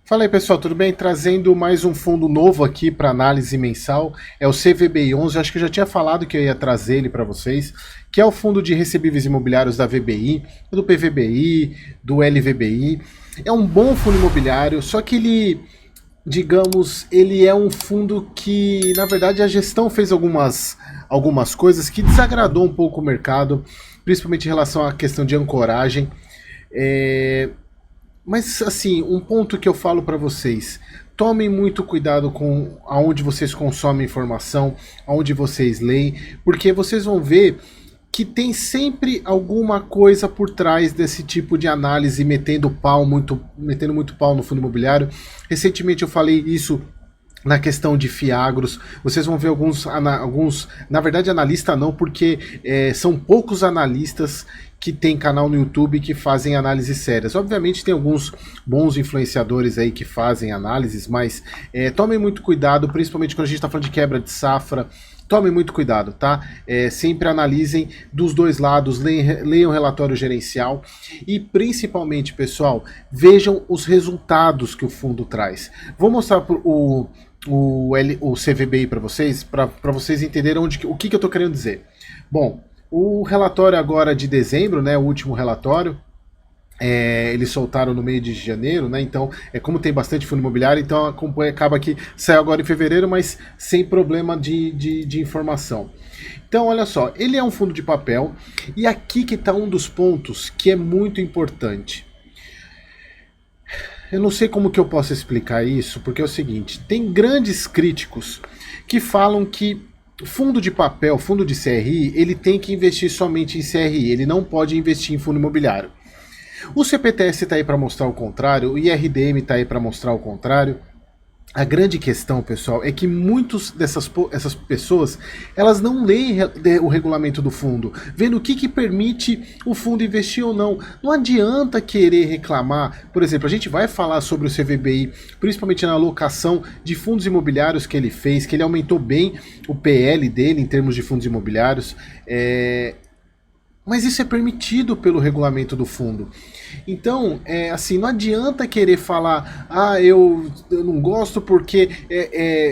Fala aí pessoal, tudo bem? Trazendo mais um fundo novo aqui para análise mensal, é o CVBI11, acho que eu já tinha falado que eu ia trazer ele para vocês, que é o fundo de recebíveis imobiliários da VBI, do PVBI, do LVBI. É um bom fundo imobiliário, só que ele, digamos, ele é um fundo que, na verdade, a gestão fez algumas coisas que desagradou um pouco o mercado, principalmente em relação à questão de ancoragem. É, mas assim, um ponto que eu falo para vocês, tomem muito cuidado com aonde vocês consomem informação, aonde vocês leem, porque vocês vão ver que tem sempre alguma coisa por trás desse tipo de análise metendo muito pau no fundo imobiliário. Recentemente eu falei isso na questão de fiagros, vocês vão ver alguns, na verdade analista não, porque são poucos analistas que tem canal no YouTube que fazem análises sérias. Obviamente tem alguns bons influenciadores aí que fazem análises, mas tomem muito cuidado, principalmente quando a gente está falando de quebra de safra. Tomem muito cuidado, tá? Sempre analisem dos dois lados, leiam o relatório gerencial e principalmente, pessoal, vejam os resultados que o fundo traz. Vou mostrar o CVBI para vocês entenderem o que eu estou querendo dizer. Bom, o relatório agora de dezembro, né, o último relatório, eles soltaram no meio de janeiro, né? Então, como tem bastante fundo imobiliário, então acaba que saiu agora em fevereiro, mas sem problema de informação. Então, olha só, ele é um fundo de papel, e aqui que está um dos pontos que é muito importante. Eu não sei como que eu posso explicar isso, porque é o seguinte, tem grandes críticos que falam que fundo de papel, fundo de CRI, ele tem que investir somente em CRI, ele não pode investir em fundo imobiliário. O CPTS está aí para mostrar o contrário, o IRDM está aí para mostrar o contrário. A grande questão, pessoal, é que muitas essas pessoas, elas não leem o regulamento do fundo, vendo o que permite o fundo investir ou não. Não adianta querer reclamar. Por exemplo, a gente vai falar sobre o CVBI, principalmente na alocação de fundos imobiliários que ele fez, que ele aumentou bem o PL dele em termos de fundos imobiliários. Mas isso é permitido pelo regulamento do fundo. Então, assim, não adianta querer falar, eu não gosto porque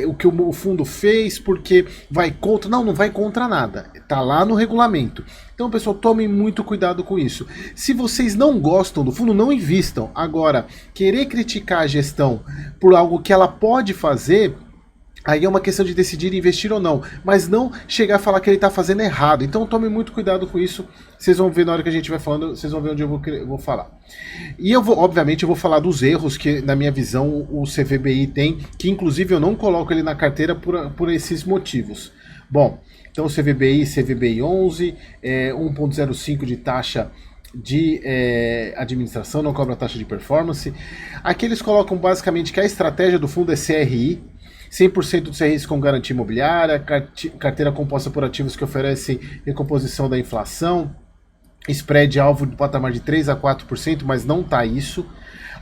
o que o fundo fez, porque vai contra. Não, não vai contra nada. Tá lá no regulamento. Então, pessoal, tomem muito cuidado com isso. Se vocês não gostam do fundo, não invistam. Agora, querer criticar a gestão por algo que ela pode fazer, aí é uma questão de decidir investir ou não, mas não chegar a falar que ele está fazendo errado. Então tome muito cuidado com isso. Vocês vão ver na hora que a gente vai falando, vocês vão ver onde eu vou falar. E obviamente, eu vou falar dos erros que, na minha visão, o CVBI tem, que inclusive eu não coloco ele na carteira por esses motivos. Bom, então o CVBI 11, 1,05 de taxa de administração, não cobra taxa de performance. Aqui eles colocam basicamente que a estratégia do fundo é CRI, 100% dos CRIs com garantia imobiliária, carteira composta por ativos que oferecem recomposição da inflação, spread alvo de patamar de 3 a 4%, mas não tá isso.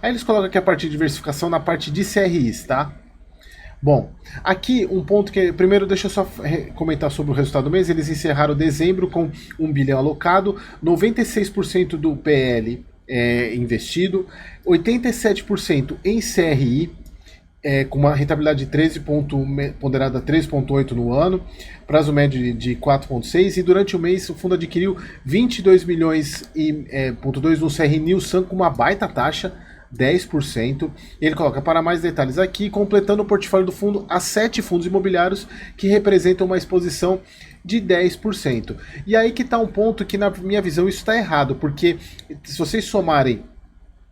Aí eles colocam aqui a parte de diversificação na parte de CRIs, tá? Bom, aqui um ponto que... Primeiro, deixa eu só comentar sobre o resultado do mês. Eles encerraram dezembro com 1 bilhão alocado, 96% do PL investido, 87% em CRI, com uma rentabilidade de 13 ponderada 3,8 no ano, prazo médio de 4,6, e durante o mês o fundo adquiriu 22 milhões ponto 2 no CR Nilsan com uma baita taxa, 10%. Ele coloca para mais detalhes aqui, completando o portfólio do fundo a 7 fundos imobiliários que representam uma exposição de 10%. E aí que está um ponto que, na minha visão, isso está errado, porque se vocês somarem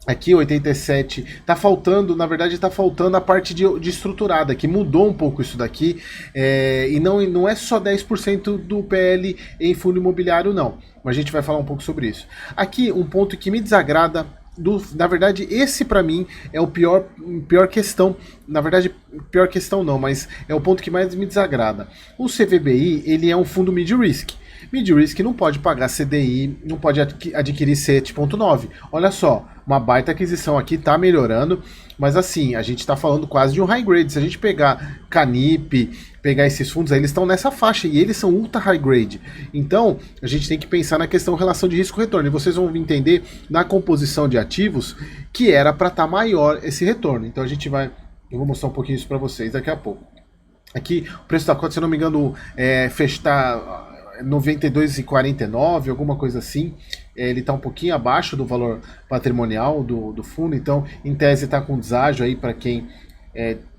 aqui 87, tá faltando, na verdade tá faltando a parte de estruturada, que mudou um pouco isso daqui, e não é só 10% do PL em fundo imobiliário não, mas a gente vai falar um pouco sobre isso. Aqui um ponto que me desagrada, na verdade esse para mim é o pior questão, na verdade pior questão não, mas é o ponto que mais me desagrada. O CVBI, ele é um fundo mid-risk. Mid-risk não pode pagar CDI, não pode adquirir 7,9. Olha só, uma baita aquisição aqui, tá melhorando, mas assim, a gente tá falando quase de um high grade. Se a gente pegar Canip, pegar esses fundos aí, eles estão nessa faixa e eles são ultra high grade. Então, a gente tem que pensar na questão relação de risco-retorno. E vocês vão entender na composição de ativos que era para estar maior esse retorno. Então a gente vai, eu vou mostrar um pouquinho isso para vocês daqui a pouco. Aqui, o preço da cota, se não me engano, fechar 92,49, alguma coisa assim. Ele está um pouquinho abaixo do valor patrimonial do fundo, então, em tese, está com deságio aí para quem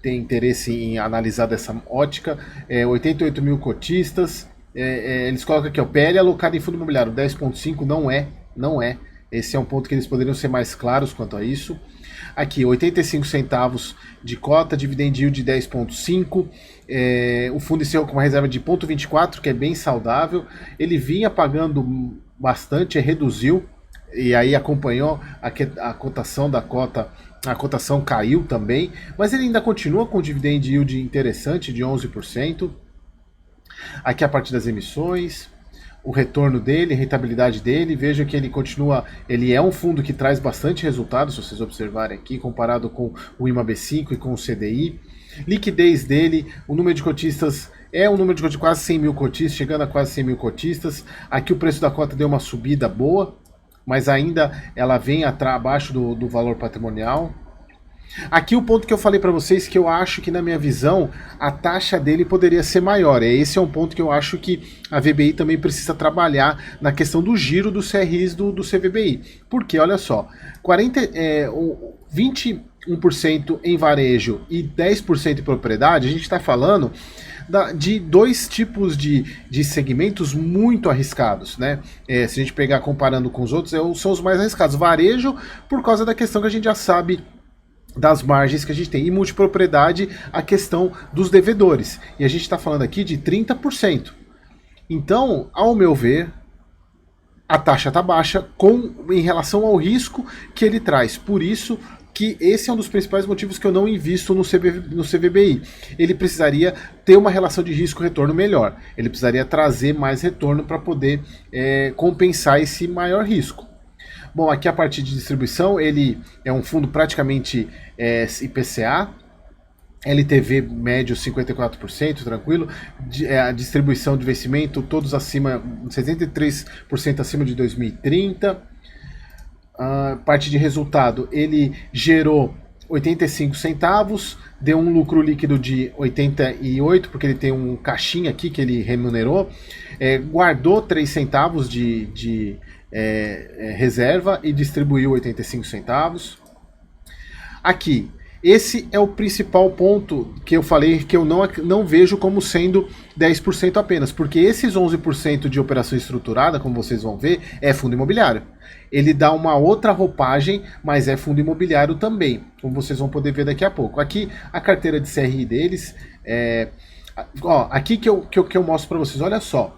tem interesse em analisar dessa ótica. 88 mil cotistas. Eles colocam aqui, ó, PL alocado em fundo imobiliário 10,5 não é. Esse é um ponto que eles poderiam ser mais claros quanto a isso. Aqui, 85 centavos de cota, dividend yield de 10,5. O fundo encerrou com uma reserva de 0,24, que é bem saudável. Ele vinha pagando bastante, reduziu, e aí acompanhou a cotação da cota. A cotação caiu também, mas ele ainda continua com dividend yield interessante de 11%. Aqui a parte das emissões, o retorno dele, a rentabilidade dele, veja que ele continua, ele é um fundo que traz bastante resultado, se vocês observarem aqui, comparado com o IMAB5 e com o CDI. Liquidez dele, o número de cotistas é um número de quase 100 mil cotistas, chegando a quase 100 mil cotistas. Aqui o preço da cota deu uma subida boa, mas ainda ela vem abaixo do valor patrimonial. Aqui o ponto que eu falei para vocês, que eu acho que na minha visão a taxa dele poderia ser maior. Esse é um ponto que eu acho que a VBI também precisa trabalhar na questão do giro dos CRIs do CVBI. Porque, olha só, 21% em varejo e 10% em propriedade, a gente está falando de dois tipos de segmentos muito arriscados, né? Se a gente pegar comparando com os outros, são os mais arriscados. Varejo, por causa da questão que a gente já sabe das margens que a gente tem, e multipropriedade, a questão dos devedores. E a gente está falando aqui de 30%. Então, ao meu ver, a taxa está baixa em relação ao risco que ele traz. Por isso que esse é um dos principais motivos que eu não invisto no CVBI. Ele precisaria ter uma relação de risco-retorno melhor. Ele precisaria trazer mais retorno para poder compensar esse maior risco. Bom, aqui a parte de distribuição, ele é um fundo praticamente IPCA, LTV médio 54%, tranquilo. A distribuição de vencimento, todos acima, 63% acima de 2030. Parte de resultado, ele gerou 85 centavos, deu um lucro líquido de 88, porque ele tem um caixinha aqui que ele remunerou, guardou 3 centavos de reserva e distribuiu 85 centavos. Aqui, esse é o principal ponto que eu falei que eu não vejo como sendo 10% apenas, porque esses 11% de operação estruturada, como vocês vão ver, é fundo imobiliário. Ele dá uma outra roupagem, mas é fundo imobiliário também, como vocês vão poder ver daqui a pouco. Aqui, a carteira de CRI deles, aqui que eu mostro para vocês, olha só,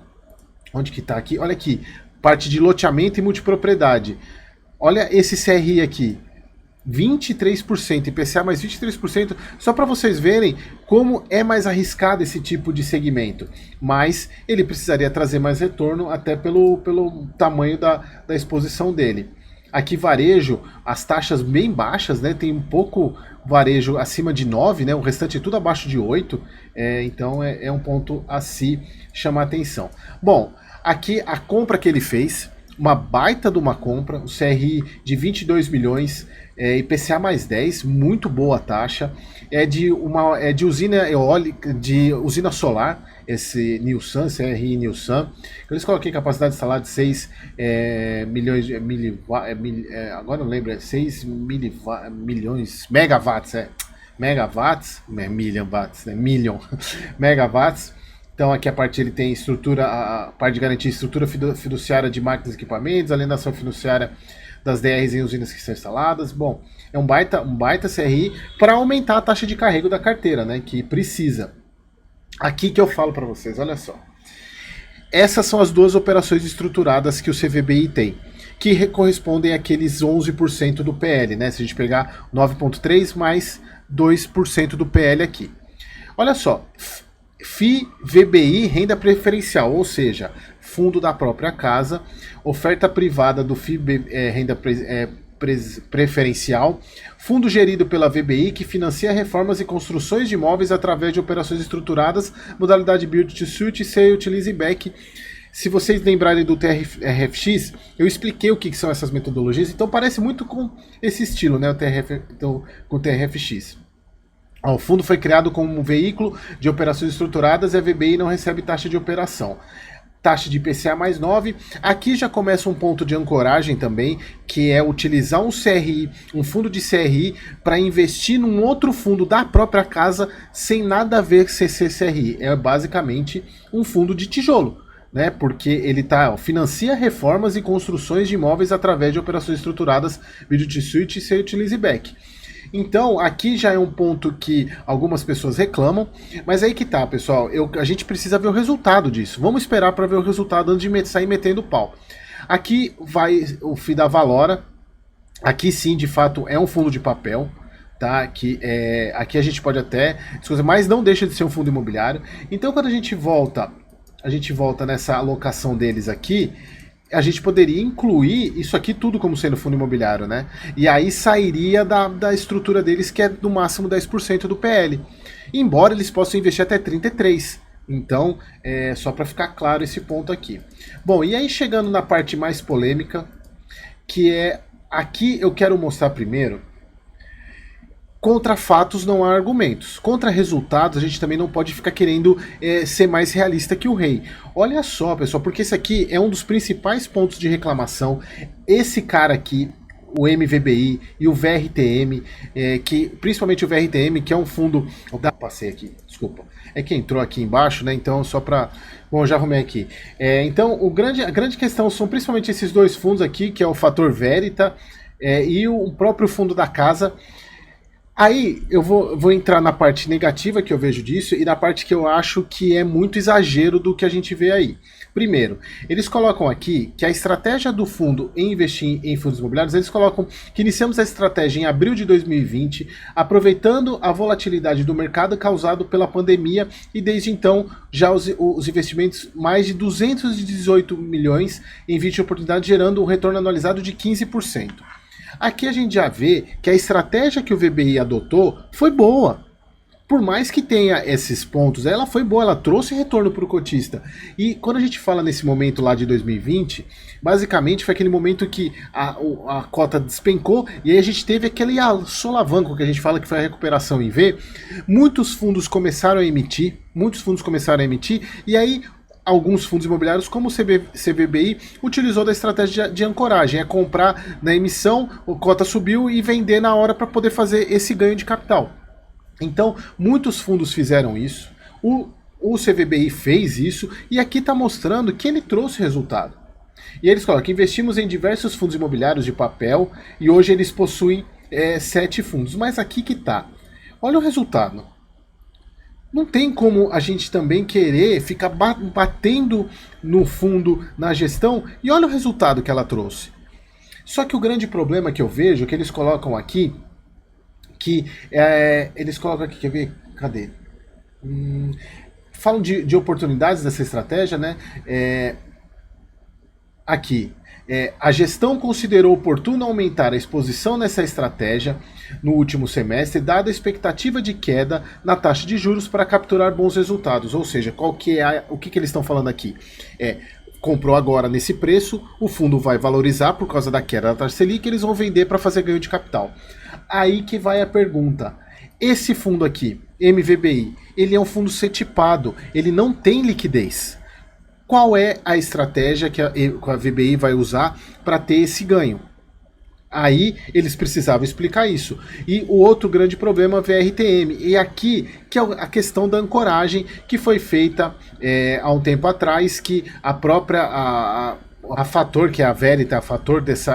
onde que tá aqui, olha aqui, parte de loteamento e multipropriedade. Olha esse CRI aqui, 23%, IPCA mais 23%, só para vocês verem como é mais arriscado esse tipo de segmento. Mas ele precisaria trazer mais retorno até pelo tamanho da exposição dele. Aqui varejo, as taxas bem baixas, né? Tem um pouco varejo acima de 9, né? O restante é tudo abaixo de 8, então é um ponto a se chamar atenção. Bom, aqui a compra que ele fez, uma baita de uma compra, o CRI de 22 milhões, IPCA mais 10, muito boa a taxa, é de usina eólica, de usina solar, esse Nilsan, CRI Nilsan, eles coloquei capacidade instalada de 6 milhões, agora não lembro, 6 milhões, megawatts, megawatts, million watts, million megawatts. Então aqui a parte ele tem estrutura, a parte de garantia, estrutura fiduciária de máquinas e equipamentos, alienação fiduciária das DRs em usinas que estão instaladas. Bom, é um baita CRI para aumentar a taxa de carrego da carteira, né, que precisa. Aqui que eu falo para vocês, olha só. Essas são as duas operações estruturadas que o CVBI tem, que correspondem àqueles 11% do PL, né? Se a gente pegar 9,3 mais 2% do PL aqui. Olha só, FI VBI renda preferencial, ou seja, fundo da própria casa, oferta privada do FIB renda preferencial, fundo gerido pela VBI que financia reformas e construções de imóveis através de operações estruturadas, modalidade Build to Suit, Sale, Utilize Back. Se vocês lembrarem do TRFX, eu expliquei o que são essas metodologias, então parece muito com esse estilo, né, com o TRFX. O fundo foi criado como um veículo de operações estruturadas e a VBI não recebe taxa de operação. Taxa de IPCA mais 9. Aqui já começa um ponto de ancoragem também, que é utilizar um CRI, um fundo de CRI, para investir num outro fundo da própria casa sem nada a ver com CCCRI. É basicamente um fundo de tijolo, né? Porque ele financia reformas e construções de imóveis através de operações estruturadas, Build to Suit e Utilize Back. Então, aqui já é um ponto que algumas pessoas reclamam, mas aí que tá, pessoal, a gente precisa ver o resultado disso. Vamos esperar para ver o resultado antes de sair metendo pau. Aqui vai o FII da Valora, aqui sim, de fato, é um fundo de papel, tá? Aqui a gente pode até, mas não deixa de ser um fundo imobiliário. Então, quando a gente volta nessa alocação deles aqui, a gente poderia incluir isso aqui tudo como sendo fundo imobiliário, né? E aí sairia da estrutura deles, que é no máximo 10% do PL. Embora eles possam investir até 33%. Então, só para ficar claro esse ponto aqui. Bom, e aí chegando na parte mais polêmica, que é... Aqui eu quero mostrar primeiro... Contra fatos não há argumentos. Contra resultados a gente também não pode ficar querendo ser mais realista que o rei. Olha só, pessoal, porque esse aqui é um dos principais pontos de reclamação. Esse cara aqui, o MVBI e o VRTM, que principalmente o VRTM, que é um fundo... Passei aqui, desculpa. É que entrou aqui embaixo, né? Então só para... Bom, já arrumei aqui. Então a grande questão são principalmente esses dois fundos aqui, que é o Fator Verita e o próprio fundo da casa. Aí eu vou entrar na parte negativa que eu vejo disso e na parte que eu acho que é muito exagero do que a gente vê aí. Primeiro, eles colocam aqui que a estratégia do fundo em investir em fundos imobiliários, eles colocam que iniciamos a estratégia em abril de 2020, aproveitando a volatilidade do mercado causado pela pandemia e desde então já os investimentos mais de 218 milhões em 20 oportunidades, gerando um retorno anualizado de 15%. Aqui a gente já vê que a estratégia que o VBI adotou foi boa. Por mais que tenha esses pontos, ela foi boa, ela trouxe retorno para o cotista. E quando a gente fala nesse momento lá de 2020, basicamente foi aquele momento que a cota despencou e aí a gente teve aquele solavanco que a gente fala que foi a recuperação em V. Muitos fundos começaram a emitir, e aí... Alguns fundos imobiliários, como o CVBI, utilizou da estratégia de ancoragem, é comprar na emissão, a cota subiu e vender na hora para poder fazer esse ganho de capital. Então, muitos fundos fizeram isso, o CVBI fez isso, e aqui está mostrando que ele trouxe resultado. E eles colocam que investimos em diversos fundos imobiliários de papel, e hoje eles possuem 7 fundos. Mas aqui que está. Olha o resultado. Não tem como a gente também querer ficar batendo no fundo, na gestão, e olha o resultado que ela trouxe. Só que o grande problema que eu vejo, que eles colocam aqui, quer ver? Cadê? Falam de oportunidades dessa estratégia, né? Aqui. A gestão considerou oportuno aumentar a exposição nessa estratégia no último semestre, dada a expectativa de queda na taxa de juros para capturar bons resultados. Ou seja, o que eles estão falando aqui? Comprou agora nesse preço, o fundo vai valorizar por causa da queda da taxa Selic, eles vão vender para fazer ganho de capital. Aí que vai a pergunta. Esse fundo aqui, MVBI, ele é um fundo setipado, ele não tem liquidez. Qual é a estratégia que a VBI vai usar para ter esse ganho? Aí eles precisavam explicar isso. E o outro grande problema é o VRTM. E aqui que é a questão da ancoragem que foi feita há um tempo atrás, que a própria a Fator, que é a Verita,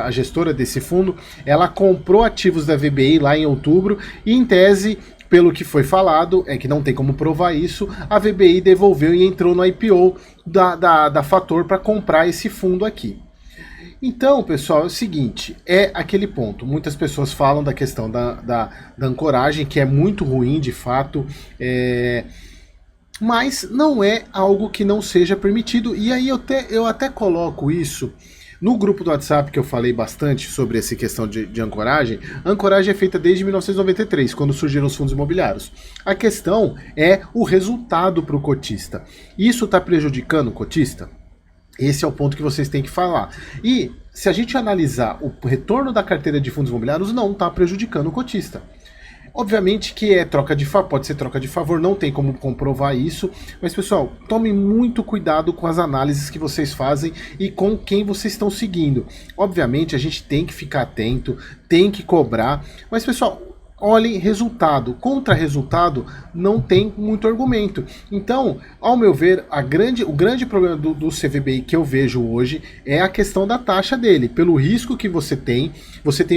a gestora desse fundo, ela comprou ativos da VBI lá em outubro e em tese, pelo que foi falado, que não tem como provar isso, a VBI devolveu e entrou no IPO da Fator para comprar esse fundo aqui. Então, pessoal, é o seguinte, é aquele ponto. Muitas pessoas falam da questão da ancoragem, que é muito ruim, de fato. mas não é algo que não seja permitido. E aí eu até coloco isso no grupo do WhatsApp, que eu falei bastante sobre essa questão de ancoragem. A ancoragem é feita desde 1993, quando surgiram os fundos imobiliários. A questão é o resultado para o cotista. Isso está prejudicando o cotista? Esse é o ponto que vocês têm que falar. E se a gente analisar o retorno da carteira de fundos imobiliários, não está prejudicando o cotista. Obviamente que é troca de favor, pode ser troca de favor, não tem como comprovar isso, mas pessoal, tomem muito cuidado com as análises que vocês fazem e com quem vocês estão seguindo. Obviamente a gente tem que ficar atento, tem que cobrar, mas pessoal, olhem resultado. Contra resultado não tem muito argumento. Então, ao meu ver, o grande problema do CVBI que eu vejo hoje é a questão da taxa dele. Pelo risco que você tem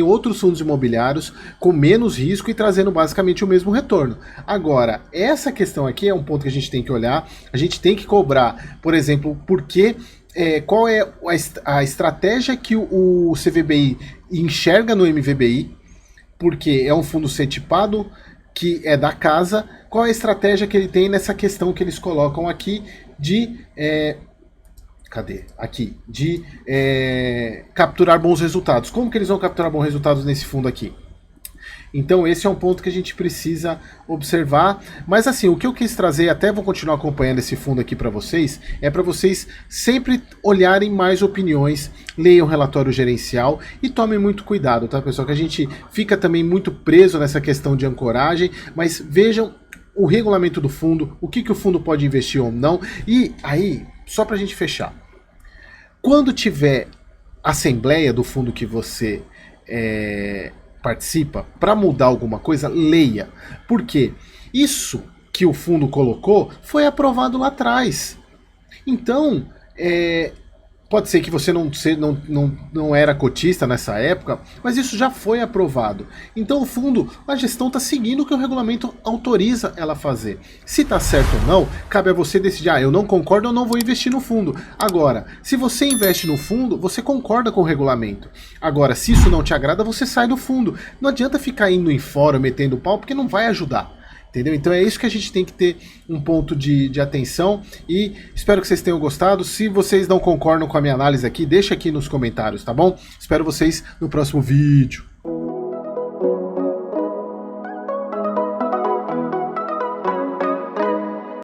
outros fundos imobiliários com menos risco e trazendo basicamente o mesmo retorno. Agora, essa questão aqui é um ponto que a gente tem que olhar, a gente tem que cobrar, por exemplo, qual é a estratégia que o CVBI enxerga no MVBI, porque é um fundo setipado que é da casa. Qual é a estratégia que ele tem nessa questão que eles colocam aqui de capturar bons resultados? Como que eles vão capturar bons resultados nesse fundo aqui? Então esse é um ponto que a gente precisa observar. Mas assim, o que eu quis trazer, até vou continuar acompanhando esse fundo aqui para vocês, é para vocês sempre olharem mais opiniões, leiam o relatório gerencial e tomem muito cuidado, tá, pessoal? Que a gente fica também muito preso nessa questão de ancoragem, mas vejam o regulamento do fundo, o que o fundo pode investir ou não. E aí, só para a gente fechar, quando tiver assembleia do fundo que você participa, para mudar alguma coisa, leia. Porque isso que o fundo colocou foi aprovado lá atrás. Então, pode ser que você não era cotista nessa época, mas isso já foi aprovado. Então o fundo, a gestão está seguindo o que o regulamento autoriza ela fazer. Se está certo ou não, cabe a você decidir, eu não concordo, eu não vou investir no fundo. Agora, se você investe no fundo, você concorda com o regulamento. Agora, se isso não te agrada, você sai do fundo. Não adianta ficar indo em fórum, metendo pau, porque não vai ajudar. Entendeu? Então é isso que a gente tem que ter um ponto de atenção e espero que vocês tenham gostado. Se vocês não concordam com a minha análise aqui, deixa aqui nos comentários, tá bom? Espero vocês no próximo vídeo.